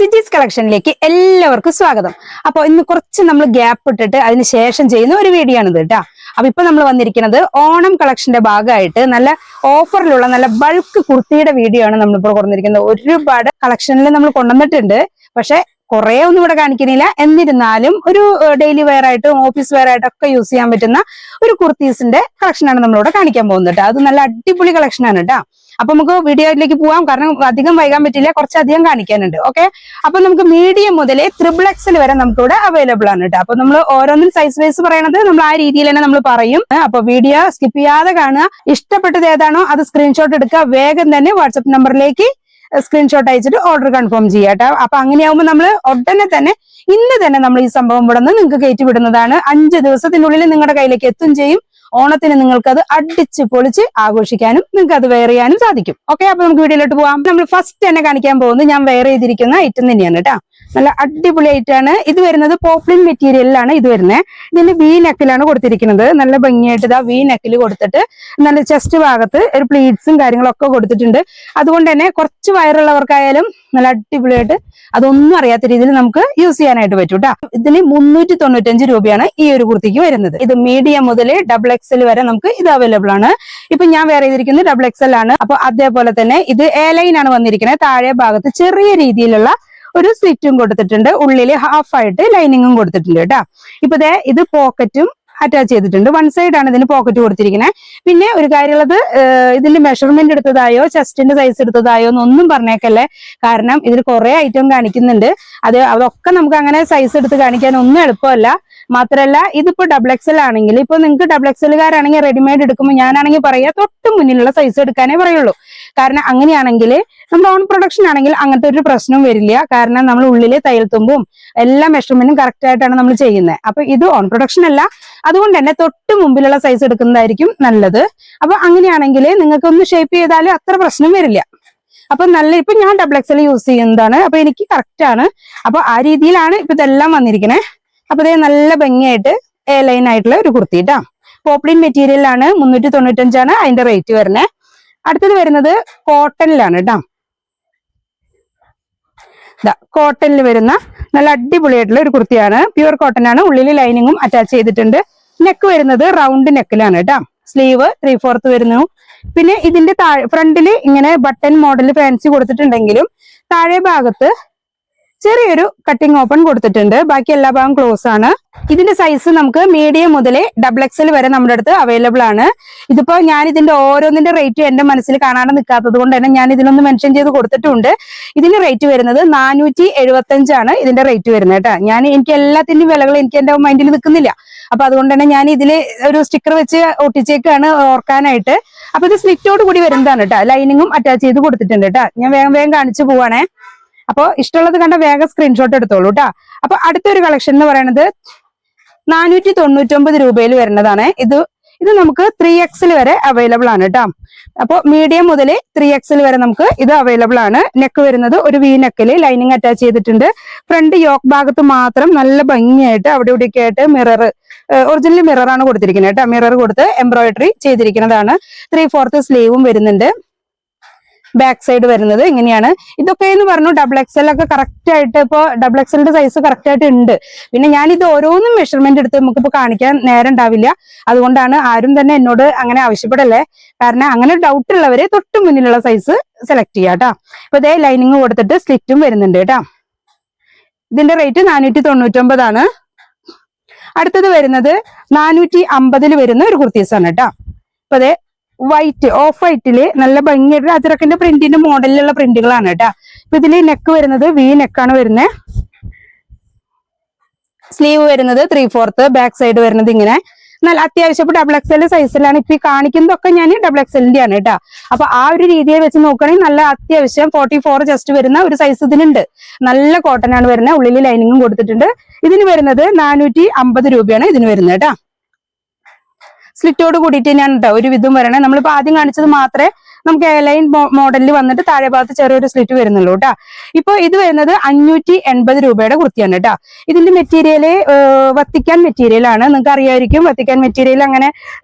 സിജീസ് കളക്ഷനിലേക്ക് എല്ലാവർക്കും സ്വാഗതം. അപ്പോൾ ഇന്ന് കുറച്ച് നമ്മൾ ഗ്യാപ്പ് ഇട്ടിട്ട് അതിന് ശേഷം ചെയ്യുന്ന ഒരു വീഡിയോ ആണ് ഇത് കേട്ടോ. അപ്പൊ ഇപ്പൊ നമ്മൾ വന്നിരിക്കുന്നത് ഓണം കളക്ഷന്റെ ഭാഗമായിട്ട് നല്ല ഓഫറിലുള്ള നല്ല ബൾക്ക് കുർത്തിയുടെ വീഡിയോ ആണ് നമ്മളിപ്പോൾ കൊണ്ടുവന്നിരിക്കുന്നത്. ഒരുപാട് കളക്ഷനിൽ നമ്മൾ കൊണ്ടുവന്നിട്ടുണ്ട്, പക്ഷെ കുറെ ഒന്നും ഇവിടെ കാണിക്കുന്നില്ല. എന്നിരുന്നാലും ഒരു ഡെയിലി വെയർ ആയിട്ടും ഓഫീസ് വെയർ ആയിട്ടും ഒക്കെ യൂസ് ചെയ്യാൻ പറ്റുന്ന ഒരു കുർത്തീസിന്റെ കളക്ഷനാണ് നമ്മളിവിടെ കാണിക്കാൻ പോകുന്നത് കേട്ടോ. അത് നല്ല അടിപൊളി കളക്ഷനാണ് കേട്ടോ. അപ്പൊ നമുക്ക് വീഡിയോയിലേക്ക് പോവാം, കാരണം അധികം വൈകാൻ പറ്റില്ല, കുറച്ചധികം കാണിക്കാനുണ്ട്. ഓക്കെ, അപ്പൊ നമുക്ക് മീഡിയം മുതൽ XXL വരെ നമുക്കിവിടെ അവൈലബിൾ ആണ് കേട്ടോ. അപ്പൊ നമ്മൾ ഓരോന്നും സൈസ് വൈസ് പറയണത് നമ്മൾ ആ രീതിയിൽ തന്നെ നമ്മൾ പറയും. അപ്പൊ വീഡിയോ സ്കിപ്പ് ചെയ്യാതെ കാണുക. ഇഷ്ടപ്പെട്ടത് ഏതാണോ അത് സ്ക്രീൻഷോട്ട് എടുക്കുക. വേഗം തന്നെ വാട്സപ്പ് നമ്പറിലേക്ക് സ്ക്രീൻഷോട്ട് അയച്ചിട്ട് ഓർഡർ കൺഫേം ചെയ്യാട്ടോ. അപ്പൊ അങ്ങനെയാവുമ്പോൾ നമ്മൾ ഉടനെ തന്നെ ഇന്ന് തന്നെ നമ്മൾ ഈ സംഭവം ഇവിടെ നിന്ന് നിങ്ങൾക്ക് കയറ്റി വിടുന്നതാണ്. 5 ദിവസത്തിനുള്ളിൽ നിങ്ങളുടെ കയ്യിലേക്ക് എത്തും ചെയ്യും. ഓണത്തിന് നിങ്ങൾക്ക് അത് അടിച്ച് പൊളിച്ച് ആഘോഷിക്കാനും നിങ്ങൾക്ക് അത് വെയർ ചെയ്യാനും സാധിക്കും. ഓക്കെ, അപ്പൊ നമുക്ക് വീഡിയോയിലോട്ട് പോവാം. നമ്മൾ ഫസ്റ്റ് തന്നെ കാണിക്കാൻ പോകുന്നത് ഞാൻ വെയർ ചെയ്തിരിക്കുന്ന ഐറ്റം തന്നെയാണ് കേട്ടോ. നല്ല അടിപൊളി ആയിട്ടാണ് ഇത് വരുന്നത്. പോപ്ലിൻ മെറ്റീരിയലിലാണ് ഇത് വരുന്നത്. ഇതിന്റെ വി നെക്കിലാണ് കൊടുത്തിരിക്കുന്നത്. നല്ല ഭംഗിയായിട്ട് ഇതാ വി നെക്കിൽ കൊടുത്തിട്ട് നല്ല ചെസ്റ്റ് ഭാഗത്ത് ഒരു പ്ലീറ്റ്സും കാര്യങ്ങളൊക്കെ കൊടുത്തിട്ടുണ്ട്. അതുകൊണ്ട് തന്നെ കുറച്ച് വയറുള്ളവർക്കായാലും നല്ല അടിപൊളിയായിട്ട് അതൊന്നും അറിയാത്ത രീതിയിൽ നമുക്ക് യൂസ് ചെയ്യാനായിട്ട് പറ്റും കേട്ടോ. ഇതിന് 395 രൂപയാണ് ഈ ഒരു കുർത്തിക്ക് വരുന്നത്. ഇത് മീഡിയം മുതൽ XXL വരെ നമുക്ക് ഇത് അവൈലബിൾ ആണ്. ഇപ്പൊ ഞാൻ വേറെ ചെയ്തിരിക്കുന്നത് XXL ആണ്. അപ്പൊ അതേപോലെ തന്നെ ഇത് എ ലൈൻ ആണ് വന്നിരിക്കുന്നത്. താഴെ ഭാഗത്ത് ചെറിയ രീതിയിലുള്ള ഒരു സ്ലിറ്റും കൊടുത്തിട്ടുണ്ട്. ഉള്ളില് ഹാഫ് ആയിട്ട് ലൈനിങ്ങും കൊടുത്തിട്ടുണ്ട് കേട്ടോ. ഇപ്പൊ ഇത് പോക്കറ്റും അറ്റാച്ച് ചെയ്തിട്ടുണ്ട്. വൺ സൈഡ് ആണ് ഇതിന് പോക്കറ്റ് കൊടുത്തിരിക്കുന്നത്. പിന്നെ ഒരു കാര്യമുള്ളത്, ഇതിന്റെ മെഷർമെന്റ് എടുത്തതായോ ചെസ്റ്റിന്റെ സൈസ് എടുത്തതായോ എന്നൊന്നും പറഞ്ഞേക്കല്ലേ, കാരണം ഇതിൽ കുറെ ഐറ്റം കാണിക്കുന്നുണ്ട്. അതൊക്കെ നമുക്ക് അങ്ങനെ സൈസ് എടുത്ത് കാണിക്കാൻ ഒന്നും എളുപ്പമല്ല. മാത്രല്ല ഇതിപ്പോ XXL ആണെങ്കിൽ, ഇപ്പൊ നിങ്ങൾക്ക് XXLകാരാണെങ്കിൽ റെഡിമെയ്ഡ് എടുക്കുമ്പോൾ ഞാനാണെങ്കിൽ പറയാ തൊട്ട് മുന്നിലുള്ള സൈസ് എടുക്കാനേ പറയുള്ളൂ. കാരണം അങ്ങനെയാണെങ്കിൽ നമ്മുടെ ഓൺ പ്രൊഡക്ഷൻ ആണെങ്കിൽ അങ്ങനത്തെ ഒരു പ്രശ്നവും വരില്ല. കാരണം നമ്മൾ ഉള്ളിലെ തയ്യൽ തുമ്പും എല്ലാ മെഷർമെന്റും കറക്റ്റ് ആയിട്ടാണ് നമ്മൾ ചെയ്യുന്നത്. അപ്പൊ ഇത് ഓൺ പ്രൊഡക്ഷൻ അല്ല, അതുകൊണ്ട് തന്നെ തൊട്ട് മുമ്പിലുള്ള സൈസ് എടുക്കുന്നതായിരിക്കും നല്ലത്. അപ്പൊ അങ്ങനെയാണെങ്കിൽ നിങ്ങൾക്ക് ഒന്ന് ഷേപ്പ് ചെയ്താലും അത്ര പ്രശ്നം വരില്ല. അപ്പൊ ഇപ്പൊ ഞാൻ XXL യൂസ് ചെയ്യുന്നതാണ്, അപ്പൊ എനിക്ക് കറക്റ്റ് ആണ്. അപ്പൊ ആ രീതിയിലാണ് ഇപ്പൊ ഇതെല്ലാം വന്നിരിക്കുന്നത്. അപ്പൊ ഇതേ നല്ല ഭംഗിയായിട്ട് എ ലൈൻ ആയിട്ടുള്ള ഒരു കുർത്തി കേട്ടോ. പോപ്ലിൻ മെറ്റീരിയലാണ്. 395 അതിന്റെ റേറ്റ് വരുന്നത്. അടുത്തത് വരുന്നത് കോട്ടണിലാണ് കേട്ടോ. കോട്ടണിൽ വരുന്ന നല്ല അടിപൊളിയായിട്ടുള്ള ഒരു കുർത്തിയാണ്. പ്യുവർ കോട്ടൺ ആണ്. ഉള്ളിൽ ലൈനിങ്ങും അറ്റാച്ച് ചെയ്തിട്ടുണ്ട്. നെക്ക് വരുന്നത് റൗണ്ട് നെക്കിലാണ് കേട്ടോ. സ്ലീവ് 3/4 വരുന്നു. പിന്നെ ഇതിന്റെ ഫ്രണ്ടില് ഇങ്ങനെ ബട്ടൺ മോഡൽ ഫാൻസി കൊടുത്തിട്ടുണ്ടെങ്കിലും താഴെ ഭാഗത്ത് ചെറിയൊരു കട്ടിങ് ഓപ്പൺ കൊടുത്തിട്ടുണ്ട്. ബാക്കി എല്ലാ ഭാഗം ക്ലോസ് ആണ്. ഇതിന്റെ സൈസ് നമുക്ക് മീഡിയം മുതൽ XXL വരെ നമ്മുടെ അടുത്ത് അവൈലബിൾ ആണ്. ഇതിപ്പോ ഞാൻ ഇതിന്റെ ഓരോന്നിന്റെ റേറ്റ് എന്റെ മനസ്സിൽ കാണാതെ നിൽക്കാത്തത് കൊണ്ട് തന്നെ ഞാൻ ഇതിലൊന്ന് മെൻഷൻ ചെയ്ത് കൊടുത്തിട്ടുണ്ട്. ഇതിന്റെ റേറ്റ് വരുന്നത് 475 ഇതിന്റെ റേറ്റ് വരുന്നത് കേട്ടോ. എനിക്ക് എല്ലാത്തിന്റെയും വിലകൾ എനിക്ക് എന്റെ മൈൻഡിൽ നിൽക്കുന്നില്ല. അപ്പൊ അതുകൊണ്ട് തന്നെ ഞാൻ ഇതില് ഒരു സ്റ്റിക്കർ വെച്ച് ഒട്ടിച്ചേക്കാണ് ഓർക്കാനായിട്ട്. അപ്പൊ ഇത് സ്ലിറ്റോട് കൂടി വരുന്നതാണ് കേട്ടോ. ലൈനിങ്ങും അറ്റാച്ച് ചെയ്ത് കൊടുത്തിട്ടുണ്ട് കേട്ടോ. ഞാൻ വേഗം കാണിച്ചു പോവാണേ. അപ്പൊ ഇഷ്ടമുള്ളത് കണ്ട വേഗം സ്ക്രീൻഷോട്ട് എടുത്തോളൂ കേട്ടോ. അപ്പൊ അടുത്തൊരു കളക്ഷൻ എന്ന് പറയുന്നത് 499 രൂപയിൽ വരുന്നതാണ്. ഇത് നമുക്ക് 3XL വരെ അവൈലബിൾ ആണ് കേട്ടോ. അപ്പൊ മീഡിയം മുതൽ 3XL വരെ നമുക്ക് ഇത് അവൈലബിൾ ആണ്. നെക്ക് വരുന്നത് ഒരു വി നെക്കില് ലൈനിങ് അറ്റാച്ച് ചെയ്തിട്ടുണ്ട്. ഫ്രണ്ട് യോക്ക് ഭാഗത്ത് മാത്രം നല്ല ഭംഗിയായിട്ട് അവിടെ ഇവിടെയൊക്കെ ആയിട്ട് ഒറിജിനൽ മിററാണ് കൊടുത്തിരിക്കുന്നത് കേട്ടോ. മിറർ കൊടുത്ത് എംബ്രോയിഡറി ചെയ്തിരിക്കുന്നതാണ്. 3/4 സ്ലീവും വരുന്നുണ്ട്. ബാക്ക് സൈഡ് വരുന്നത് ഇങ്ങനെയാണ്. ഇതൊക്കെ എന്ന് പറഞ്ഞു XXL ഒക്കെ കറക്റ്റ് ആയിട്ട് ഇപ്പൊ XXLന്റെ സൈസ് കറക്റ്റ് ആയിട്ട് ഉണ്ട്. പിന്നെ ഞാൻ ഇത് ഓരോന്നും മെഷർമെന്റ് എടുത്ത് നമുക്കിപ്പോ കാണിക്കാൻ നേരം ഉണ്ടാവില്ല. അതുകൊണ്ടാണ് ആരും തന്നെ എന്നോട് അങ്ങനെ ആവശ്യപ്പെടല്ലേ. കാരണം അങ്ങനെ ഡൗട്ട് ഉള്ളവര് തൊട്ട് മുന്നിലുള്ള സൈസ് സെലക്ട് ചെയ്യാം കേട്ടോ. ഇപ്പൊ ഇതേ ലൈനിങ് കൊടുത്തിട്ട് സ്ലിറ്റും വരുന്നുണ്ട് കേട്ടോ. ഇതിന്റെ റേറ്റ് 499 അടുത്തത് വരുന്നത് 450 വരുന്ന ഒരു കുർത്തീസാണ് കേട്ടോ. അപ്പൊ അതേ വൈറ്റ് ഓഫ് വൈറ്റില് നല്ല ഭംഗിയായിട്ട് അജറക്കിന്റെ പ്രിന്റിന്റെ മോഡലിലുള്ള പ്രിന്റുകളാണ് കേട്ടോ. ഇപ്പൊ ഇതില് നെക്ക് വരുന്നത് വി നെക്കാണ് വരുന്നത്. സ്ലീവ് വരുന്നത് 3/4. ബാക്ക് സൈഡ് വരുന്നത് ഇങ്ങനെ നല്ല അത്യാവശ്യം ഇപ്പൊ XXL സൈസിലാണ് ഇപ്പൊ ഈ കാണിക്കുന്നതൊക്കെ ഞാൻ XXLന്റെ ആണ് കേട്ടോ. അപ്പൊ ആ ഒരു രീതിയെ വെച്ച് നോക്കുകയാണെങ്കിൽ നല്ല അത്യാവശ്യം 44 ജസ്റ്റ് വരുന്ന ഒരു സൈസ് ഇതിനുണ്ട്. നല്ല കോട്ടൺ ആണ് വരുന്നത്. ഉള്ളിൽ ലൈനിങ്ങും കൊടുത്തിട്ടുണ്ട്. ഇതിന് വരുന്നത് 450 രൂപയാണ് ഇതിന് വരുന്നത് കേട്ടോ. സ്ലിറ്റോട് കൂടിയിട്ട് തന്നെയാണ് കേട്ടോ ഒരു വിധം വരണേ. നമ്മളിപ്പോ ആദ്യം കാണിച്ചത് മാത്രമേ നമുക്ക് എ ലൈൻ മോഡലിൽ വന്നിട്ട് താഴെ ഭാഗത്ത് ചെറിയൊരു സ്ലിറ്റ് വരുന്നുള്ളൂ കേട്ടോ. ഇപ്പൊ ഇത് വരുന്നത് 580 രൂപയുടെ കുർത്തിയാണ് കേട്ടോ. ഇതിന്റെ മെറ്റീരിയല് വത്തിക്കാൻ മെറ്റീരിയൽ ആണ്. നിങ്ങൾക്ക് അറിയായിരിക്കും വത്തിക്കാൻ മെറ്റീരിയൽ അങ്ങനെ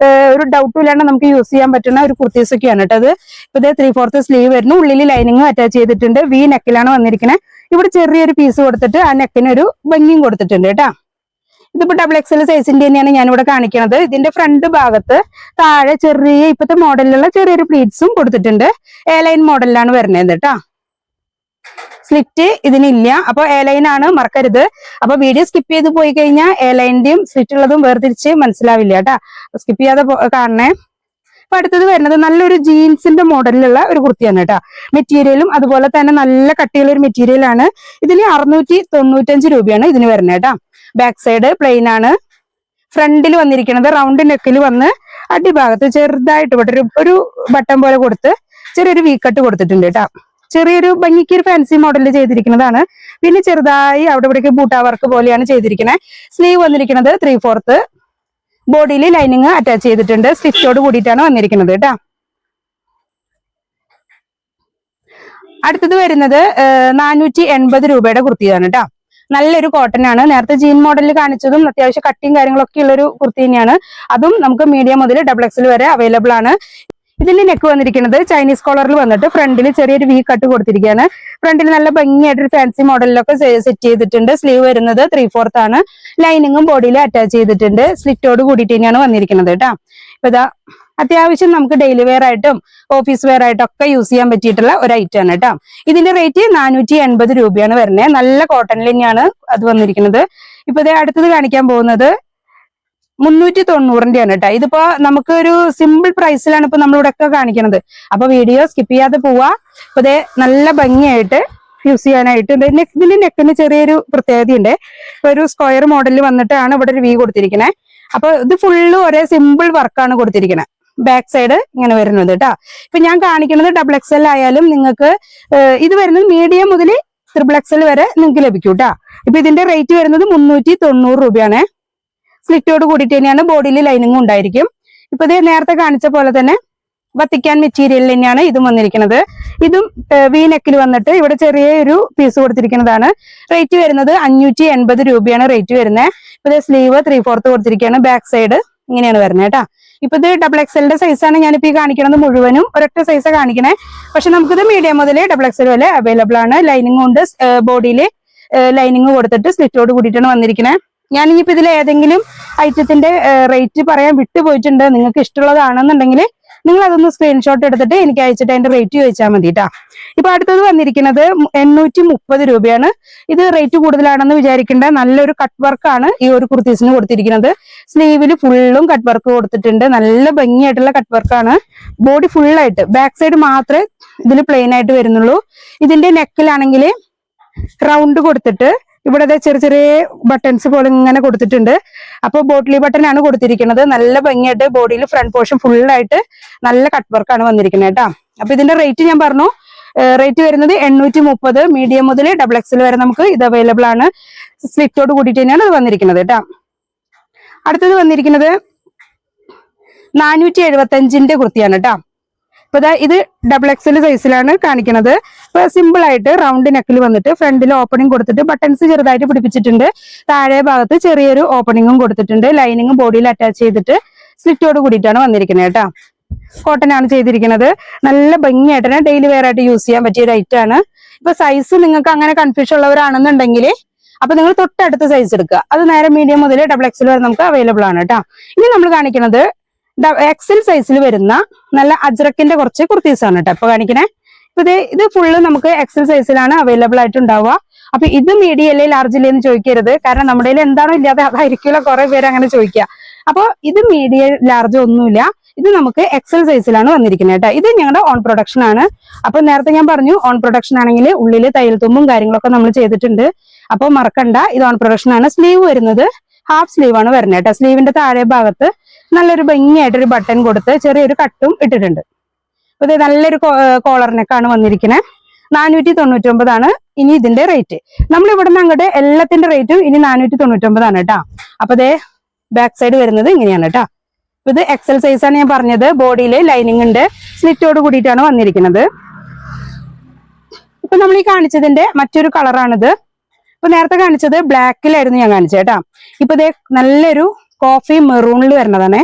ഒരു ഡൗട്ടും ഇല്ലാണ്ട് നമുക്ക് യൂസ് ചെയ്യാൻ പറ്റുന്ന ഒരു കുർത്തീസ് ഒക്കെയാണ് കേട്ടോ. അത് ഇപ്പൊ ഇത് 3/4 സ്ലീവ് വരുന്നു. ഉള്ളിൽ ലൈനിങ്ങും അറ്റാച്ച് ചെയ്തിട്ടുണ്ട്. വി നെക്കിലാണ് വന്നിരിക്കുന്നത്. ഇവിടെ ചെറിയൊരു പീസ് കൊടുത്തിട്ട് ആ നെക്കിന് ഒരു ഭംഗിയും കൊടുത്തിട്ടുണ്ട് കേട്ടോ. ഇതിപ്പോ XXL സൈസിന്റെ തന്നെയാണ് ഞാനിവിടെ കാണിക്കുന്നത്. ഇതിന്റെ ഫ്രണ്ട് ഭാഗത്ത് താഴെ ചെറിയ ഇപ്പത്തെ മോഡലിലുള്ള ചെറിയൊരു പ്ലീറ്റ്സും കൊടുത്തിട്ടുണ്ട്. എ-ലൈൻ മോഡലിലാണ് വരുന്നത് കേട്ടോ. സ്ലിറ്റ് ഇതിനില്ല, അപ്പൊ എ-ലൈൻ ആണ്, മറക്കരുത്. അപ്പൊ വീഡിയോ സ്കിപ്പ് ചെയ്ത് പോയി കഴിഞ്ഞാൽ എ-ലൈന്റെയും സ്ലിറ്റ് ഉള്ളതും വേർതിരിച്ച് മനസ്സിലാവില്ല കേട്ടാ. സ്കിപ്പ് ചെയ്യാതെ കാണണേ. അപ്പൊ അടുത്തത് വരുന്നത് നല്ലൊരു ജീൻസിന്റെ മോഡലിലുള്ള ഒരു കുർത്തിയാണ് കേട്ടോ. മെറ്റീരിയലും അതുപോലെ തന്നെ നല്ല കട്ടിയുള്ള ഒരു മെറ്റീരിയൽ ആണ്. ഇതിന് 695 രൂപയാണ് ഇതിന് വരുന്നത് കേട്ടോ. ബാക്ക് സൈഡ് പ്ലെയിൻ ആണ്. ഫ്രണ്ടിൽ വന്നിരിക്കുന്നത് റൗണ്ട് നെക്കിൽ വന്ന് അടിഭാഗത്ത് ചെറുതായിട്ട് ഇവിടെ ഒരു ബട്ടൺ പോലെ കൊടുത്ത് ചെറിയൊരു വി കട്ട് കൊടുത്തിട്ടുണ്ട് കേട്ടോ. ചെറിയൊരു ഭംഗിക്ക് ഒരു ഫാൻസി മോഡലിൽ ചെയ്തിരിക്കുന്നതാണ്. പിന്നെ ചെറുതായി അവിടെ ഇവിടേക്ക് ബൂട്ടാ വർക്ക് പോലെയാണ് ചെയ്തിരിക്കുന്നത്. സ്ലീവ് വന്നിരിക്കുന്നത് 3/4. ബോഡിയിൽ ലൈനിങ് അറ്റാച്ച് ചെയ്തിട്ടുണ്ട്. സ്റ്റിച്ചോട് കൂടിയിട്ടാണ് വന്നിരിക്കുന്നത് കേട്ടോ. അടുത്തത് വരുന്നത് 480 രൂപയുടെ കുർത്തിയാണ് കേട്ടോ. നല്ലൊരു കോട്ടൺ ആണ്. നേരത്തെ ജീൻ മോഡലിൽ കാണിച്ചതും അത്യാവശ്യം കട്ടിയും കാര്യങ്ങളൊക്കെ ഉള്ള ഒരു കുർത്തി തന്നെയാണ്. അതും നമുക്ക് മീഡിയം മുതൽ XXL വരെ അവൈലബിൾ ആണ്. ഇതിന്റെ നെക്ക് വന്നിരിക്കുന്നത് ചൈനീസ് കോളറിൽ വന്നിട്ട് ഫ്രണ്ടിൽ ചെറിയൊരു വി കട്ട് കൊടുത്തിരിക്കുകയാണ്. ഫ്രണ്ടിൽ നല്ല ഭംഗിയായിട്ടൊരു ഫാൻസി മോഡലിലൊക്കെ സെറ്റ് ചെയ്തിട്ടുണ്ട്. സ്ലീവ് വരുന്നത് 3/4 ആണ്. ലൈനിങ്ങും ബോഡിയിൽ അറ്റാച്ച് ചെയ്തിട്ടുണ്ട്. സ്ലിറ്റോട് കൂടിയിട്ട് തന്നെയാണ് വന്നിരിക്കുന്നത് കേട്ടോ. ഇപ്പൊ ഇതാ അത്യാവശ്യം നമുക്ക് ഡെയിലി വെയർ ആയിട്ടും ഓഫീസ് വെയർ ആയിട്ടും ഒക്കെ യൂസ് ചെയ്യാൻ പറ്റിയിട്ടുള്ള ഒരു ഐറ്റം ആണ് കേട്ടോ. ഇതിന്റെ റേറ്റ് 480 രൂപയാണ് വരുന്നത്. നല്ല കോട്ടണിൽ തന്നെയാണ് അത് വന്നിരിക്കുന്നത്. ഇപ്പൊ ഇതേ അടുത്തത് കാണിക്കാൻ പോകുന്നത് 390 ആണ് കേട്ടോ. ഇതിപ്പോ നമുക്ക് ഒരു സിമ്പിൾ പ്രൈസിലാണ് ഇപ്പൊ നമ്മളിവിടെ ഒക്കെ കാണിക്കുന്നത്. അപ്പൊ വീഡിയോ സ്കിപ്പ് ചെയ്യാതെ പോവാ. അപ്പൊ ഇതേ നല്ല ഭംഗിയായിട്ട് യൂസ് ചെയ്യാനായിട്ട് ഇതിന്റെ നെക്കിന് ചെറിയൊരു പ്രത്യേകതയുണ്ട്. ഇപ്പൊ ഒരു സ്ക്വയർ മോഡലിൽ വന്നിട്ടാണ് ഇവിടെ ഒരു വി കൊടുത്തിരിക്കുന്നത്. അപ്പൊ ഇത് ഫുള്ള് ഒരേ സിമ്പിൾ വർക്കാണ് കൊടുത്തിരിക്കുന്നത്. ബാക്ക് സൈഡ് ഇങ്ങനെ വരുന്നത് കേട്ടോ. ഇപ്പൊ ഞാൻ കാണിക്കുന്നത് XXL ആയാലും നിങ്ങൾക്ക് ഇത് വരുന്നത് മീഡിയം മുതൽ XXL വരെ നിങ്ങൾക്ക് ലഭിക്കും കേട്ടോ. ഇപ്പൊ ഇതിന്റെ റേറ്റ് വരുന്നത് 390 രൂപയാണ്. സ്ലിറ്റോട് കൂടിയിട്ട് തന്നെയാണ്. ബോഡിയിൽ ലൈനിങ്ങും ഉണ്ടായിരിക്കും. ഇപ്പൊ ഇത് നേരത്തെ കാണിച്ച പോലെ തന്നെ വത്തിക്കാൻ മെറ്റീരിയലിൽ തന്നെയാണ് ഇതും വന്നിരിക്കുന്നത്. ഇതും വി നെക്കിൽ വന്നിട്ട് ഇവിടെ ചെറിയൊരു പീസ് കൊടുത്തിരിക്കുന്നതാണ്. റേറ്റ് വരുന്നത് 580 രൂപയാണ് റേറ്റ് വരുന്നത്. ഇപ്പൊ ഇത് സ്ലീവ് 3/4 കൊടുത്തിരിക്കുകയാണ്. ബാക്ക് സൈഡ് ഇങ്ങനെയാണ് വരുന്നത് കേട്ടോ. ഇപ്പൊ ഇത് XXL സൈസാണ് ഞാനിപ്പോ ഈ കാണിക്കുന്നത്. മുഴുവനും ഒരൊറ്റ സൈസ് കാണിക്കണേ. പക്ഷെ നമുക്കിത് മീഡിയം മുതൽ XXL വരെ അവൈലബിൾ ആണ്. ലൈനിങ് കൊണ്ട് ബോഡിയിൽ ലൈനിങ് കൊടുത്തിട്ട് സ്ലിറ്റോട് കൂടിയിട്ടാണ് വന്നിരിക്കുന്നത്. ഞാനിപ്പോ ഇതിൽ ഏതെങ്കിലും ഐറ്റത്തിന്റെ റേറ്റ് പറയാൻ വിട്ടുപോയിട്ടുണ്ട്. നിങ്ങൾക്ക് ഇഷ്ടമുള്ളതാണെന്നുണ്ടെങ്കിൽ നിങ്ങൾ അതൊന്ന് സ്ക്രീൻഷോട്ട് എടുത്തിട്ട് എനിക്ക് അയച്ചിട്ട് അതിന്റെ റേറ്റ് ചോദിച്ചാൽ മതി കേട്ടോ. ഇപ്പൊ അടുത്തത് വന്നിരിക്കുന്നത് 830 രൂപയാണ്. ഇത് റേറ്റ് കൂടുതലാണെന്ന് വിചാരിക്കേണ്ട. നല്ലൊരു കട്ട് വർക്കാണ് ഈ ഒരു കുർത്തീസിന് കൊടുത്തിരിക്കുന്നത്. സ്ലീവില് ഫുള്ളും കട്ട് വർക്ക് കൊടുത്തിട്ടുണ്ട്. നല്ല ഭംഗിയായിട്ടുള്ള കട്ട് വർക്കാണ്. ബോഡി ഫുള്ളായിട്ട്, ബാക്ക് സൈഡ് മാത്രമേ ഇതിൽ പ്ലെയിൻ ആയിട്ട് വരുന്നുള്ളൂ. ഇതിന്റെ നെക്കിലാണെങ്കിൽ റൗണ്ട് കൊടുത്തിട്ട് ഇവിടെ ചെറിയ ചെറിയ ബട്ടൺസ് പോലെ ഇങ്ങനെ കൊടുത്തിട്ടുണ്ട്. അപ്പൊ ബോട്ടിലി ബട്ടൺ ആണ് കൊടുത്തിരിക്കുന്നത്. നല്ല ഭംഗിയായിട്ട് ബോഡിയിൽ ഫ്രണ്ട് പോർഷൻ ഫുള്ളായിട്ട് നല്ല കട്ട് വർക്കാണ് വന്നിരിക്കുന്നത് കേട്ടോ. അപ്പൊ ഇതിന്റെ റേറ്റ് ഞാൻ പറഞ്ഞു. റേറ്റ് വരുന്നത് 830. മീഡിയം മുതൽ XXL വരെ നമുക്ക് ഇത് അവൈലബിൾ ആണ്. സ്ലിറ്റോട് കൂടിയിട്ട് തന്നെയാണ് ഇത് വന്നിരിക്കുന്നത് കേട്ടോ. അടുത്തത് വന്നിരിക്കുന്നത് 475ന്റെ കുർത്തിയാണ് കേട്ടോ. അപ്പൊ ഇത് XXL സൈസിലാണ് കാണിക്കുന്നത്. ഇപ്പൊ സിമ്പിൾ ആയിട്ട് റൗണ്ട് നെക്കിൽ വന്നിട്ട് ഫ്രണ്ടിൽ ഓപ്പണിംഗ് കൊടുത്തിട്ട് ബട്ടൺസ് ചെറുതായിട്ട് പിടിപ്പിച്ചിട്ടുണ്ട്. താഴെ ഭാഗത്ത് ചെറിയൊരു ഓപ്പണിംഗും കൊടുത്തിട്ടുണ്ട്. ലൈനിങ്ങും ബോഡിയിൽ അറ്റാച്ച് ചെയ്തിട്ട് സ്ലിറ്റോട് കൂടിയിട്ടാണ് വന്നിരിക്കുന്നത് കേട്ടോ. കോട്ടൺ ആണ് ചെയ്തിരിക്കുന്നത്. നല്ല ഭംഗിയായിട്ട് ഡെയിലി വെയർ ആയിട്ട് യൂസ് ചെയ്യാൻ പറ്റിയ ഒരു ഐറ്റം ആണ്. ഇപ്പൊ സൈസ് നിങ്ങൾക്ക് അങ്ങനെ കൺഫ്യൂഷൻ ഉള്ളവരാണെന്നുണ്ടെങ്കിൽ അപ്പൊ നിങ്ങൾ തൊട്ടടുത്ത സൈസ് എടുക്കുക. അത് നേരെ മീഡിയം മുതൽ XXL വരെ നമുക്ക് അവൈലബിൾ ആണ് കേട്ടോ. ഇനി നമ്മൾ കാണിക്കുന്നത് XL സൈസിൽ വരുന്ന നല്ല അജ്രക്കിന്റെ കുറച്ച് കുർത്തീസ് ആണ് കേട്ടോ ഇപ്പൊ കാണിക്കണേ. ഇപ്പൊ ഇത് ഫുള്ള് നമുക്ക് XL സൈസിലാണ് അവൈലബിൾ ആയിട്ട് ഉണ്ടാവുക. അപ്പൊ ഇത് മീഡിയം അല്ലേ ലാർജ് അല്ലേ എന്ന് ചോദിക്കരുത്. കാരണം നമ്മുടെ കയ്യിൽ എന്താണോ ഇല്ലാതെ അതായിരിക്കില്ല കുറെ പേര് അങ്ങനെ ചോദിക്കുക. അപ്പൊ ഇത് മീഡിയം ലാർജ് ഒന്നുമില്ല. ഇത് നമുക്ക് XL സൈസിലാണ് വന്നിരിക്കുന്നത് കേട്ടോ. ഇത് ഞങ്ങളുടെ ഓൺ പ്രൊഡക്ഷൻ ആണ്. അപ്പൊ നേരത്തെ ഞാൻ പറഞ്ഞു ഓൺ പ്രൊഡക്ഷൻ ആണെങ്കിൽ ഉള്ളില് തയ്യൽ തുമ്പും കാര്യങ്ങളൊക്കെ നമ്മൾ ചെയ്തിട്ടുണ്ട്. അപ്പൊ മറക്കണ്ട, ഇത് ഓൺ പ്രൊഡക്ഷൻ ആണ്. സ്ലീവ് വരുന്നത് ഹാഫ് സ്ലീവ് ആണ് വരുന്നത് കേട്ടോ. സ്ലീവിന്റെ താഴെ ഭാഗത്ത് നല്ലൊരു ഭംഗിയായിട്ടൊരു ബട്ടൺ കൊടുത്ത് ചെറിയൊരു കട്ടും ഇട്ടിട്ടുണ്ട്. അപ്പൊ ഇത് നല്ലൊരു കോളറിനൊക്കെയാണ് വന്നിരിക്കുന്നത്. 499 ആണ് ഇനി ഇതിന്റെ റേറ്റ്. നമ്മൾ ഇവിടെ നിന്ന് അങ്ങോട്ട് എല്ലാത്തിന്റെ റേറ്റും ഇനി 499 ആണ് കേട്ടോ. അപ്പൊ ഇതേ ബാക്ക് സൈഡ് വരുന്നത് ഇങ്ങനെയാണ് കേട്ടോ. ഇത് XL സൈസ് ആണ് ഞാൻ പറഞ്ഞത്. ബോഡിയിൽ ലൈനിങ് ഉണ്ട്. സ്ലിറ്റോട് കൂടിയിട്ടാണ് വന്നിരിക്കുന്നത്. ഇപ്പൊ നമ്മൾ ഈ കാണിച്ചതിന്റെ മറ്റൊരു കളറാണിത്. ഇപ്പൊ നേരത്തെ കാണിച്ചത് ബ്ലാക്കിലായിരുന്നു ഞാൻ കാണിച്ചത് കേട്ടോ. ഇപ്പൊ ഇതേ നല്ലൊരു കോഫി മെറൂണിൽ വരുന്നതാണേ.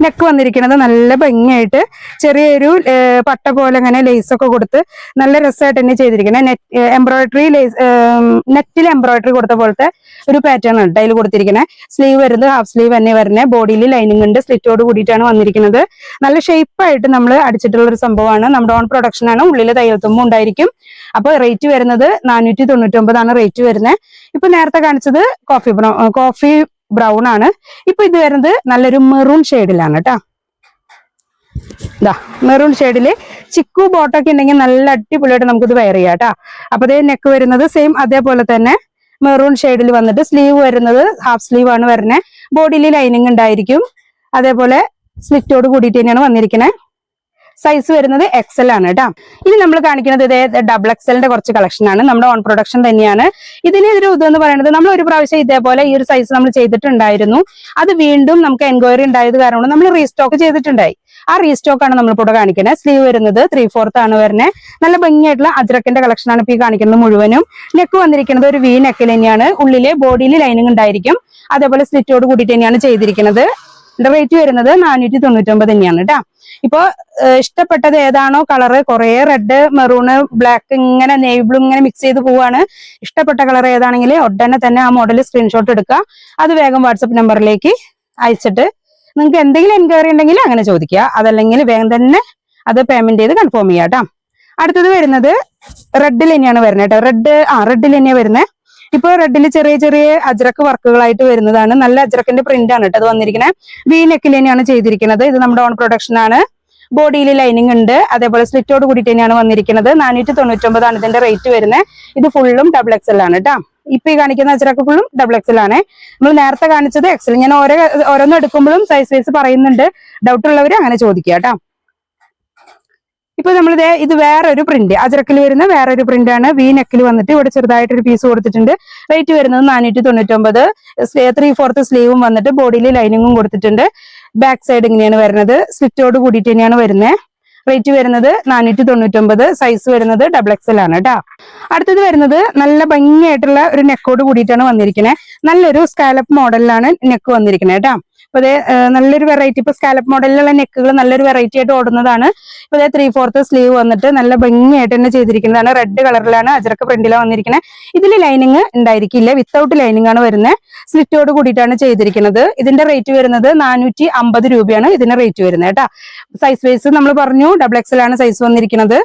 നെക്ക് വന്നിരിക്കുന്നത് നല്ല ഭംഗിയായിട്ട് ചെറിയൊരു പട്ട പോലെ അങ്ങനെ ലേസ് ഒക്കെ കൊടുത്ത് നല്ല രസമായിട്ട് തന്നെ ചെയ്തിരിക്കുന്നത്. നെറ്റിൽ എംബ്രോയിഡറി കൊടുത്ത പോലത്തെ ഒരു പാറ്റേൺ ആണ് അതിൽ കൊടുത്തിരിക്കുന്നത്. സ്ലീവ് വരുന്നത് ഹാഫ് സ്ലീവ് തന്നെ വരുന്നത്. ബോഡിയിൽ ലൈനിങ് ഉണ്ട്, സ്ലിറ്റോട് കൂടിയിട്ടാണ് വന്നിരിക്കുന്നത്. നല്ല ഷേപ്പായിട്ട് നമ്മൾ അടിച്ചിട്ടുള്ള ഒരു സംഭവമാണ്. നമ്മുടെ ഓൺ പ്രൊഡക്ഷൻ ആണ്. ഉള്ളിൽ തയ്യൽത്തുമ്പും ഉണ്ടായിരിക്കും. അപ്പൊ റേറ്റ് വരുന്നത് 499 റേറ്റ് വരുന്നത്. ഇപ്പൊ നേരത്തെ കാണിച്ചത് കോഫി ബ്രൗൺ ആണ്. ഇപ്പൊ ഇത് വരുന്നത് നല്ലൊരു മെറൂൺ ഷെയ്ഡിലാണ് കേട്ടോ. ഇതാ മെറൂൺ ഷെയ്ഡില് ചിക്കു ബോട്ടൊക്കെ ഉണ്ടെങ്കിൽ നല്ല അടിപൊളിയായിട്ട് നമുക്കിത് വെയർ ചെയ്യാം കേട്ടോ. അപ്പൊ അതേ നെക്ക് വരുന്നത് സെയിം അതേപോലെ തന്നെ മെറൂൺ ഷെയ്ഡിൽ വന്നിട്ട് സ്ലീവ് വരുന്നത് ഹാഫ് സ്ലീവ് ആണ് വരുന്നത്. ബോഡിയിൽ ലൈനിങ് ഉണ്ടായിരിക്കും. അതേപോലെ സ്ലിറ്റോട് കൂടിയിട്ട് തന്നെയാണ് വന്നിരിക്കുന്നത്. സൈസ് വരുന്നത് XL ആണ് കേട്ടോ. ഇനി നമ്മൾ കാണിക്കുന്നത് ഇതേ ഡബിൾ XLന്റെ കുറച്ച് കളക്ഷൻ ആണ്. നമ്മുടെ ഓൺ പ്രൊഡക്ഷൻ തന്നെയാണ്. ഇതിന് ഒരു ഇതെന്ന് പറയുന്നത് നമ്മൾ ഒരു പ്രാവശ്യം ഇതേപോലെ ഈ ഒരു സൈസ് നമ്മൾ ചെയ്തിട്ടുണ്ടായിരുന്നു. അത് വീണ്ടും നമുക്ക് എൻക്വയറി ഉണ്ടായത് കാരണം നമ്മൾ റീസ്റ്റോക്ക് ചെയ്തിട്ടുണ്ടായി. ആ റീസ്റ്റോക്ക് ആണ് നമ്മളിപ്പോൾ കാണിക്കുന്നത്. സ്ലീവ് വരുന്നത് 3/4 ആണ് വരുന്നത്. നല്ല ഭംഗിയായിട്ടുള്ള അജ്രക്കിന്റെ കളക്ഷൻ ആണ് ഇപ്പൊ ഈ കാണിക്കുന്നത് മുഴുവനും. നെക്ക് വന്നിരിക്കുന്നത് ഒരു വി നെക്കിൽ തന്നെയാണ്. ഉള്ളിലെ ബോഡിയിൽ ലൈനിങ് ഉണ്ടായിരിക്കും. അതേപോലെ സ്ലിറ്റോട് കൂടിയിട്ട് തന്നെയാണ് ചെയ്തിരിക്കുന്നത്. റേറ്റ് വരുന്നത് 499 തന്നെയാണ് കേട്ടോ. ഇപ്പൊ ഇഷ്ടപ്പെട്ടത് ഏതാണോ കളറ്, കുറെ റെഡ്, മെറൂണ്, ബ്ലാക്ക് ഇങ്ങനെ നേവി ബ്ലൂ ഇങ്ങനെ മിക്സ് ചെയ്ത് പോവാണ്. ഇഷ്ടപ്പെട്ട കളർ ഏതാണെങ്കിൽ ഉടനെ തന്നെ ആ മോഡൽ സ്ക്രീൻഷോട്ട് എടുക്കുക. അത് വേഗം വാട്സപ്പ് നമ്പറിലേക്ക് അയച്ചിട്ട് നിങ്ങൾക്ക് എന്തെങ്കിലും എൻക്വയറി ഉണ്ടെങ്കിൽ അങ്ങനെ ചോദിക്കുക. അതല്ലെങ്കിൽ വേഗം തന്നെ അത് പേയ്മെന്റ് ചെയ്ത് കൺഫേം ചെയ്യാം കേട്ടോ. അടുത്തത് വരുന്നത് റെഡിൽ തന്നെയാണ് വരുന്നത് കേട്ടോ. റെഡിൽ തന്നെയാണ് വരുന്നത്. ഇപ്പൊ റെഡിൽ ചെറിയ ചെറിയ അജ്രക്ക് വർക്കുകളായിട്ട് വരുന്നതാണ്. നല്ല അജ്രക്കിന്റെ പ്രിന്റ് ആണ് കേട്ടോ അത് വന്നിരിക്കുന്നത്. വി നെക്കിൽ തന്നെയാണ് ചെയ്തിരിക്കുന്നത്. ഇത് നമ്മുടെ ഓൺ പ്രൊഡക്ഷൻ ആണ്. ബോഡിയിൽ ലൈനിങ് ഉണ്ട്. അതേപോലെ സ്ലിറ്റോട് കൂടിയിട്ട് തന്നെയാണ് വന്നിരിക്കുന്നത്. 499 ഇതിന്റെ റേറ്റ് വരുന്നത്. ഇത് ഫുള്ളും ഡബിൾ XL ആണ് കേട്ടോ. ഇപ്പൊ ഈ കാണിക്കുന്ന അജ്രക്ക് ഫുള്ളും ഡബിൾ XL ആണ്. നമ്മൾ നേരത്തെ കാണിച്ചത് XL. ഞാൻ ഓരോന്നും എടുക്കുമ്പോഴും സൈസ് വൈസ് പറയുന്നുണ്ട്. ഡൗട്ട് ഉള്ളവർ അങ്ങനെ ചോദിക്കുക കേട്ടോ. ഇപ്പൊ നമ്മളിത് ഇത് വേറൊരു പ്രിന്റ് അജ്രക്കിൽ വരുന്ന വേറൊരു പ്രിന്റ് ആണ്. വി നെക്കിൽ വന്നിട്ട് ഇവിടെ ചെറുതായിട്ടൊരു പീസ് കൊടുത്തിട്ടുണ്ട്. റേറ്റ് വരുന്നത് 499. 3/4 സ്ലീവും വന്നിട്ട് ബോഡിയിൽ ലൈനിങ്ങും കൊടുത്തിട്ടുണ്ട്. ബാക്ക് സൈഡ് ഇങ്ങനെയാണ് വരുന്നത്. സ്ലിറ്റോട് കൂടിയിട്ട് തന്നെയാണ് വരുന്നത്. റേറ്റ് വരുന്നത് 499. സൈസ് വരുന്നത് ഡബിൾ XL ആണ് കേട്ടോ. അടുത്തത് വരുന്നത് നല്ല ഭംഗിയായിട്ടുള്ള ഒരു നെക്കോട് കൂടിയിട്ടാണ് വന്നിരിക്കുന്നത്. നല്ലൊരു സ്കാലപ്പ് മോഡലിലാണ് നെക്ക് വന്നിരിക്കുന്നത് കേട്ടോ. അപ്പൊ അതേ നല്ലൊരു വെറൈറ്റി. ഇപ്പൊ സ്കാലപ്പ് മോഡലിലുള്ള നെക്കുകൾ നല്ലൊരു വെറൈറ്റി ആയിട്ട് ഓടുന്നതാണ്. ഇപ്പൊ അതേ 3/4 സ്ലീവ് വന്നിട്ട് നല്ല ഭംഗിയായിട്ട് തന്നെ ചെയ്തിരിക്കുന്നതാണ്. റെഡ് കളറിലാണ് അജ്രക്ക് പ്രിന്റിലാണ് വന്നിരിക്കുന്നത്. ഇതിൽ ലൈനിങ് ഉണ്ടായിരിക്കില്ല, വിത്തൗട്ട് ലൈനിങ് ആണ് വരുന്നത്. സ്ലിറ്റോട് കൂടിയിട്ടാണ് ചെയ്തിരിക്കുന്നത്. ഇതിന്റെ റേറ്റ് വരുന്നത് 450 രൂപയാണ് ഇതിന്റെ റേറ്റ് വരുന്നത് കേട്ടോ. സൈസ് വൈസ് നമ്മൾ പറഞ്ഞു ഡബിൾ XL ആണ് സൈസ് വന്നിരിക്കുന്നത്.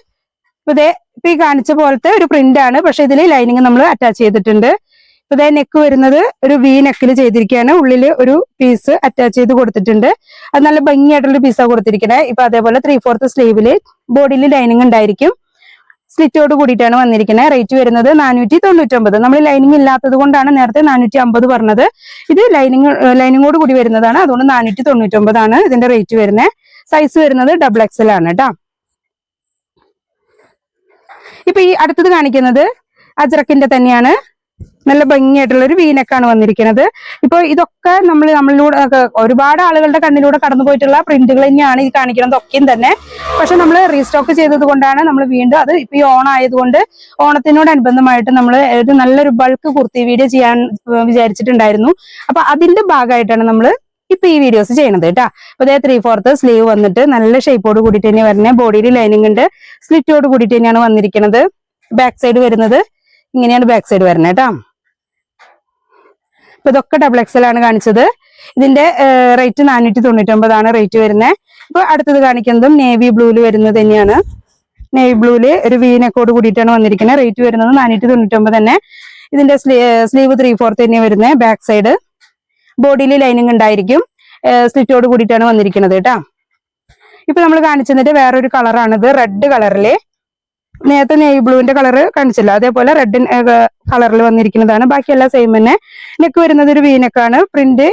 ഇപ്പൊ ഈ കാണിച്ച പോലത്തെ ഒരു പ്രിന്റ് ആണ്. പക്ഷെ ഇതിൽ ലൈനിങ് നമ്മൾ അറ്റാച്ച് ചെയ്തിട്ടുണ്ട്. ഇതേ നെക്ക് വരുന്നത് ഒരു വി നെക്കിൽ ചെയ്തിരിക്കുകയാണ്. ഉള്ളിൽ ഒരു പീസ് അറ്റാച്ച് ചെയ്ത് കൊടുത്തിട്ടുണ്ട്. അത് നല്ല ഭംഗിയായിട്ടുള്ള പീസാണ് കൊടുത്തിരിക്കുന്നത്. ഇപ്പൊ അതേപോലെ 3/4 സ്ലീവില് ബോഡിയിൽ ലൈനിങ് ഉണ്ടായിരിക്കും. സ്ലിറ്റോട് കൂടിയിട്ടാണ് വന്നിരിക്കുന്നത്. റേറ്റ് വരുന്നത് 499. നമ്മൾ ലൈനിങ് ഇല്ലാത്തത് കൊണ്ടാണ് നേരത്തെ 450 പറഞ്ഞത്. ഇത് ലൈനിങ്ങോട് കൂടി വരുന്നതാണ്. അതുകൊണ്ട് 499 ഇതിന്റെ റേറ്റ് വരുന്നത്. സൈസ് വരുന്നത് ഡബിൾ XL ആണ് കേട്ടോ. ഇപ്പൊ ഈ അടുത്തത് കാണിക്കുന്നത് അജ്രക്കിന്റെ തന്നെയാണ്. നല്ല ഭംഗിയായിട്ടുള്ള ഒരു വീനക്കാണ് വന്നിരിക്കുന്നത്. ഇപ്പൊ ഇതൊക്കെ നമ്മളിലൂടെ ഒരുപാട് ആളുകളുടെ കണ്ണിലൂടെ കടന്നു പോയിട്ടുള്ള പ്രിന്റുകൾ തന്നെയാണ് ഈ കാണിക്കുന്നതൊക്കെയും തന്നെ. പക്ഷെ നമ്മൾ റീസ്റ്റോക്ക് ചെയ്തത് കൊണ്ടാണ് നമ്മൾ വീണ്ടും അത് ഇപ്പൊ ഈ ഓണം ആയതുകൊണ്ട് ഓണത്തിനോടനുബന്ധമായിട്ട് നമ്മൾ ഒരു നല്ലൊരു ബൾക്ക് കുർത്തി വീഡിയോ ചെയ്യാൻ വിചാരിച്ചിട്ടുണ്ടായിരുന്നു. അപ്പൊ അതിന്റെ ഭാഗമായിട്ടാണ് നമ്മൾ ഇപ്പൊ ഈ വീഡിയോസ് ചെയ്യണത് കേട്ടോ. അപ്പൊ അതേ 3/4 സ്ലീവ് വന്നിട്ട് നല്ല ഷേപ്പോട് കൂടിയിട്ട് തന്നെ വരുന്നത്. ബോഡിയിൽ ലൈനിങ് ഉണ്ട്. സ്ലിറ്റോട് കൂടിയിട്ട് തന്നെയാണ് വന്നിരിക്കുന്നത്. ബാക്ക് സൈഡ് വരുന്നത് ഇങ്ങനെയാണ് ബാക്ക് സൈഡ് വരുന്നത് കേട്ടോ. ഇപ്പൊ ഇതൊക്കെ ഡബിൾ XL ആണ് കാണിച്ചത്. ഇതിന്റെ റേറ്റ് 499 റേറ്റ് വരുന്നത്. ഇപ്പൊ അടുത്തത് കാണിക്കുന്നതും നേവി ബ്ലൂല് വരുന്നത് തന്നെയാണ്. നേവി ബ്ലൂല് ഒരു വീനക്കോട് കൂടിയിട്ടാണ് വന്നിരിക്കുന്നത്. റേറ്റ് വരുന്നത് 499 തന്നെ. ഇതിന്റെ സ്ലീവ് 3/4 തന്നെയാണ് വരുന്നത്. ബാക്ക് സൈഡ് ബോഡിയിൽ ലൈനിങ് ഉണ്ടായിരിക്കും. സ്ലിറ്റോട് കൂടിയിട്ടാണ് വന്നിരിക്കുന്നത് കേട്ടോ. ഇപ്പൊ നമ്മൾ കാണിച്ചതിന്റെ വേറൊരു കളറാണിത്. റെഡ് കളറില് നേരത്തെ നേവി ബ്ലൂവിന്റെ കളറ് കാണിച്ചല്ലോ, അതേപോലെ റെഡ് കളറിൽ വന്നിരിക്കുന്നതാണ്. ബാക്കിയെല്ലാം സെയിം തന്നെ. നെക്ക് വരുന്നത് ഒരു വീനക്കാണ്. പ്രിന്റ്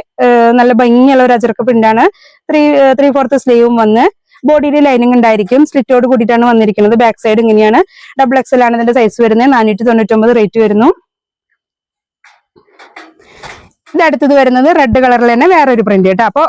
നല്ല ഭംഗിയുള്ള ഒരു അജർക്ക് പ്രിന്റാണ്. 3/4 സ്ലീവും വന്ന് ബോഡിയിൽ ലൈനിങ് ഉണ്ടായിരിക്കും. സ്ലിറ്റോട് കൂടിയിട്ടാണ് വന്നിരിക്കുന്നത്. ബാക്ക് സൈഡ് ഇങ്ങനെയാണ്. ഡബിൾ XL ആണ് ഇതിന്റെ സൈസ് വരുന്നത്. 499 റേറ്റ് വരുന്നു. ഇത് അടുത്തത് വരുന്നത് റെഡ് കളറിൽ തന്നെ വേറൊരു പ്രിന്റ് കേട്ടോ. അപ്പൊ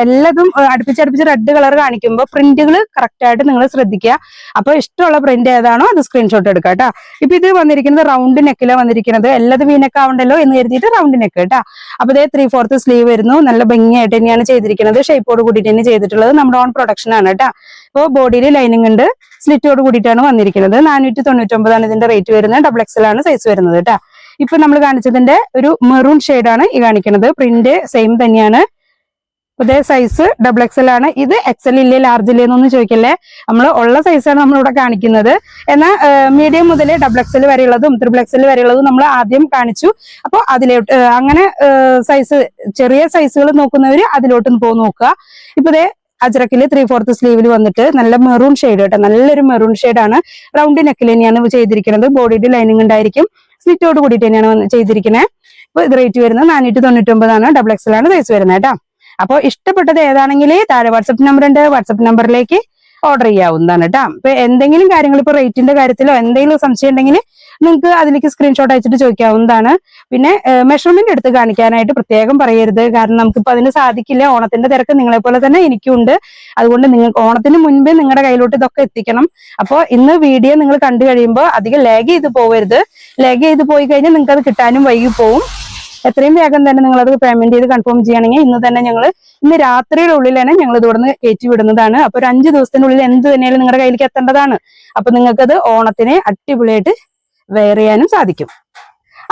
എല്ലാതും അടുപ്പിച്ചടുപ്പിച്ച് റെഡ് കളർ കാണിക്കുമ്പോൾ പ്രിന്റുകൾ കറക്റ്റ് ആയിട്ട് നിങ്ങൾ ശ്രദ്ധിക്കുക. അപ്പൊ ഇഷ്ടമുള്ള പ്രിന്റ് ഏതാണോ അത് സ്ക്രീൻഷോട്ട് എടുക്കുക കേട്ടോ. ഇപ്പൊ ഇത് വന്നിരിക്കുന്നത് റൗണ്ട് നെക്കിലാണ് വന്നിരിക്കുന്നത്. എല്ലാതും വീനൊക്കെ ആവണ്ടല്ലോ എന്ന് കരുതിയിട്ട് റൗണ്ട് നെക്ക് കേട്ടോ. അപ്പൊ ഇതേ 3/4 സ്ലീവ് വരുന്നു. നല്ല ഭംഗിയായിട്ട് തന്നെയാണ് ചെയ്തിരിക്കുന്നത്. ഷേപ്പോട് കൂടിയിട്ട് തന്നെ ചെയ്തിട്ടുള്ളത്. നമ്മുടെ ഓൺ പ്രൊഡക്ഷൻ ആണ് കേട്ടോ. അപ്പോൾ ബോഡിയിൽ ലൈനിങ് ഉണ്ട്. സ്ലിറ്റോട് കൂടിയിട്ടാണ് വന്നിരിക്കുന്നത്. 499 ഇതിന്റെ റേറ്റ് വരുന്നത്. XXL ആണ് സൈസ് വരുന്നത് കേട്ടോ. ഇപ്പൊ നമ്മൾ കാണിച്ചതിന്റെ ഒരു മെറൂൺ ഷെയ്ഡാണ് ഈ കാണിക്കുന്നത്. പ്രിന്റ് സെയിം തന്നെയാണ്. ഇതേ സൈസ് XXL ആണ്. ഇത് XL ഇല്ലേ ലാർജ് ഇല്ലേ എന്നൊന്നും ചോദിക്കല്ലേ, നമ്മൾ ഉള്ള സൈസാണ് നമ്മളിവിടെ കാണിക്കുന്നത്. എന്നാൽ മീഡിയം മുതൽ XXL വരെയുള്ളതും XXL വരെയുള്ളതും നമ്മൾ ആദ്യം കാണിച്ചു. അപ്പോൾ അതിലോട്ട് അങ്ങനെ സൈസ് ചെറിയ സൈസുകൾ നോക്കുന്നവര് അതിലോട്ട് പോയി നോക്കുക. ഇപ്പൊ ഇതേ അജ്രക്കില് 3/4 സ്ലീവിൽ വന്നിട്ട് നല്ല മെറൂൺ ഷെയ്ഡ് കേട്ടോ. നല്ലൊരു മെറൂൺ ഷെയ്ഡാണ്. റൗണ്ട് നെക്കിൽ തന്നെയാണ് ചെയ്തിരിക്കുന്നത്. ബോഡിയുടെ ലൈനിങ് ഉണ്ടായിരിക്കും. സ്ലിറ്റോട് കൂടിയിട്ട് തന്നെയാണ് ചെയ്തിരിക്കുന്നത്. ഇപ്പൊ ഇത് റേറ്റ് വരുന്നത് 499 ആണ്. XXL ആണ് സൈസ് വരുന്നത് കേട്ടോ. അപ്പോൾ ഇഷ്ടപ്പെട്ടത് ഏതാണെങ്കിൽ താഴെ വാട്സപ്പ് നമ്പർ ഉണ്ട്. വാട്സപ്പ് നമ്പറിലേക്ക് ഓർഡർ ചെയ്യാവുന്നതാണ് കേട്ടോ. ഇപ്പൊ എന്തെങ്കിലും കാര്യങ്ങൾ ഇപ്പൊ റേറ്റിന്റെ കാര്യത്തിലോ എന്തെങ്കിലും സംശയം ഉണ്ടെങ്കിൽ നിങ്ങൾക്ക് അതിലേക്ക് സ്ക്രീൻഷോട്ട് അയച്ചിട്ട് ചോദിക്കാവുന്നതാണ്. പിന്നെ മെഷർമെന്റ് എടുത്ത് കാണിക്കാനായിട്ട് പ്രത്യേകം പറയരുത്. കാരണം നമുക്കിപ്പോ അതിന് സാധിക്കില്ല. ഓണത്തിന്റെ തിരക്ക് നിങ്ങളെ പോലെ തന്നെ എനിക്കുണ്ട്. അതുകൊണ്ട് നിങ്ങൾക്ക് ഓണത്തിന് മുൻപേ നിങ്ങളുടെ കയ്യിലോട്ട് ഇതൊക്കെ എത്തിക്കണം. അപ്പോൾ ഇന്ന് വീഡിയോ നിങ്ങൾ കണ്ടു കഴിയുമ്പോൾ അധികം ലാഗ് ചെയ്ത് പോകരുത്. ലാഗ് ചെയ്ത് പോയി കഴിഞ്ഞാൽ നിങ്ങൾക്ക് അത് കിട്ടാനും വൈകി പോവും. എത്രയും വേഗം തന്നെ നിങ്ങൾ അത് പേയ്മെന്റ് ചെയ്ത് കൺഫേം ചെയ്യണമെങ്കിൽ ഇന്ന് രാത്രിയുടെ ഉള്ളിൽ തന്നെ ഞങ്ങൾ ഇവിടുന്ന് കയറ്റി വിടുന്നതാണ്. അപ്പൊ ഒരു 5 ദിവസത്തിനുള്ളിൽ എന്ത് തന്നെയാലും നിങ്ങളുടെ കയ്യിലേക്ക് എത്തേണ്ടതാണ്. അപ്പൊ നിങ്ങൾക്കത് ഓണത്തിന് അടിപൊളിയായിട്ട് വെയർ ചെയ്യാനും സാധിക്കും.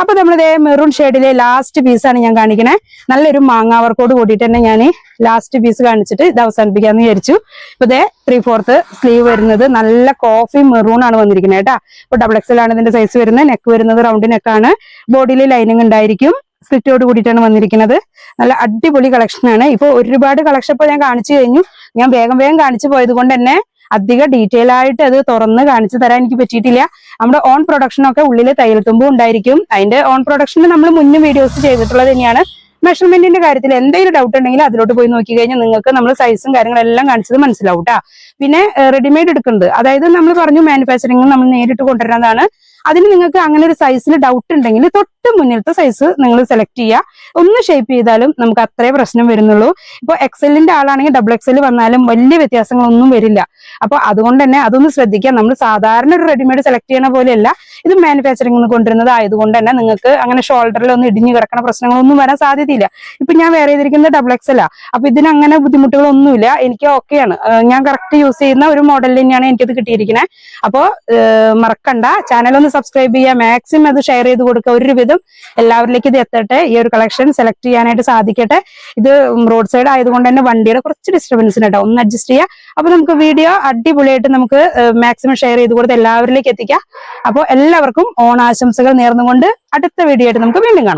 അപ്പൊ നമ്മളിതേ മെറൂൺ ഷെയ്ഡിലെ ലാസ്റ്റ് പീസാണ് ഞാൻ കാണിക്കണേ. നല്ലൊരു മാങ്ങാവർക്കോട് കൂടിയിട്ട് തന്നെ ഞാൻ ലാസ്റ്റ് പീസ് കാണിച്ചിട്ട് ഇത് അവസാനിപ്പിക്കാന്ന് വിചാരിച്ചു. ഇപ്പൊ ഇതേ 3/4 സ്ലീവ് വരുന്നത് നല്ല കോഫി മെറൂൺ ആണ് വന്നിരിക്കുന്നത് കേട്ടോ. ഇപ്പൊ XXL ആണ് ഇതിന്റെ സൈസ് വരുന്നത്. നെക്ക് വരുന്നത് റൗണ്ട് നെക്കാണ്. ബോഡിയിൽ ലൈനിങ് ഉണ്ടായിരിക്കും. സ്ലിറ്റോട് കൂടിയിട്ടാണ് വന്നിരിക്കുന്നത്. നല്ല അടിപൊളി കളക്ഷനാണ്. ഇപ്പൊ ഒരുപാട് കളക്ഷൻ ഇപ്പൊ ഞാൻ കാണിച്ചു കഴിഞ്ഞു. ഞാൻ വേഗം കാണിച്ചു പോയത് കൊണ്ട് തന്നെ അധികം ഡീറ്റെയിൽ ആയിട്ട് അത് തുറന്ന് കാണിച്ചു തരാൻ എനിക്ക് പറ്റിയിട്ടില്ല. നമ്മുടെ ഓൺ പ്രൊഡക്ഷനൊക്കെ ഉള്ളിൽ തയ്യൽ തുമ്പും ഉണ്ടായിരിക്കും. അതിന്റെ ഓൺ പ്രൊഡക്ഷന് നമ്മൾ മുന്നേ വീഡിയോസ് ചെയ്തിട്ടുള്ളത് തന്നെയാണ്. മെഷർമെന്റിന്റെ കാര്യത്തിൽ എന്തെങ്കിലും ഡൗട്ട് ഉണ്ടെങ്കിൽ അതിലോട്ട് പോയി നോക്കി കഴിഞ്ഞാൽ നിങ്ങൾക്ക് നമ്മൾ സൈസും കാര്യങ്ങളെല്ലാം കാണിച്ചത് മനസ്സിലാവും കേട്ടോ. പിന്നെ റെഡിമെയ്ഡ് എടുക്കുന്നത്, അതായത് നമ്മൾ പറഞ്ഞു മാനുഫാക്ചറിംഗ് നമ്മൾ നേരിട്ട് കൊണ്ടുവരുന്നതാണ്. അതിന് നിങ്ങൾക്ക് അങ്ങനെ ഒരു സൈസിൽ ഡൗട്ട് ഉണ്ടെങ്കിൽ തൊട്ട് മുന്നിലത്തെ സൈസ് നിങ്ങൾ സെലക്ട് ചെയ്യുക. ഒന്ന് ഷേപ്പ് ചെയ്താലും നമുക്ക് അത്രേ പ്രശ്നം വരുന്നുള്ളൂ. ഇപ്പൊ XLന്റെ ആളാണെങ്കിൽ XXL വന്നാലും വലിയ വ്യത്യാസങ്ങളൊന്നും വരില്ല. അപ്പൊ അതുകൊണ്ട് തന്നെ അതൊന്ന് ശ്രദ്ധിക്കുക. നമ്മൾ സാധാരണ ഒരു റെഡിമെയ്ഡ് സെലക്ട് ചെയ്യുന്ന പോലെയല്ല, ഇത് മാനുഫാക്ചറിംഗ് കൊണ്ടുവരുന്നത് ആയതുകൊണ്ട് തന്നെ നിങ്ങൾക്ക് അങ്ങനെ ഷോൾഡറിൽ ഒന്ന് ഇടിഞ്ഞു കിടക്കുന്ന പ്രശ്നങ്ങളൊന്നും വരാൻ സാധ്യതയില്ല. ഇപ്പൊ ഞാൻ വേറെ ചെയ്തിരിക്കുന്നത് XXL ആ. അപ്പൊ ഇതിന് അങ്ങനെ ബുദ്ധിമുട്ടുകളൊന്നുമില്ല. എനിക്ക് ഓക്കെയാണ്. ഞാൻ കറക്റ്റ് യൂസ് ചെയ്യുന്ന ഒരു മോഡൽ തന്നെയാണ് എനിക്കത് കിട്ടിയിരിക്കുന്നത്. അപ്പോൾ മറക്കണ്ട, ചാനൽ ഒന്ന് സബ്സ്ക്രൈബ് ചെയ്യുക. മാക്സിമം അത് ഷെയർ ചെയ്ത് കൊടുക്കുക. ഒരുവിധം എല്ലാവരിലേക്ക് ഇത് എത്തട്ടെ. ഈ ഒരു കളക്ഷൻ സെലക്ട് ചെയ്യാനായിട്ട് സാധിക്കട്ടെ. ഇത് റോഡ് സൈഡ് ആയതുകൊണ്ട് തന്നെ വണ്ടിയുടെ കുറച്ച് ഡിസ്റ്റർബൻസിന് കേട്ടോ, ഒന്ന് അഡ്ജസ്റ്റ് ചെയ്യുക. അപ്പൊ നമുക്ക് വീഡിയോ അടിപൊളിയായിട്ട് നമുക്ക് മാക്സിമം ഷെയർ ചെയ്ത് കൊടുത്ത് എല്ലാവരിലേക്ക് എത്തിക്കാം. അപ്പോൾ എല്ലാവർക്കും ഓണാശംസകൾ നേർന്നുകൊണ്ട് അടുത്ത വീഡിയോ ആയിട്ട് നമുക്ക് വീണ്ടും കാണാം.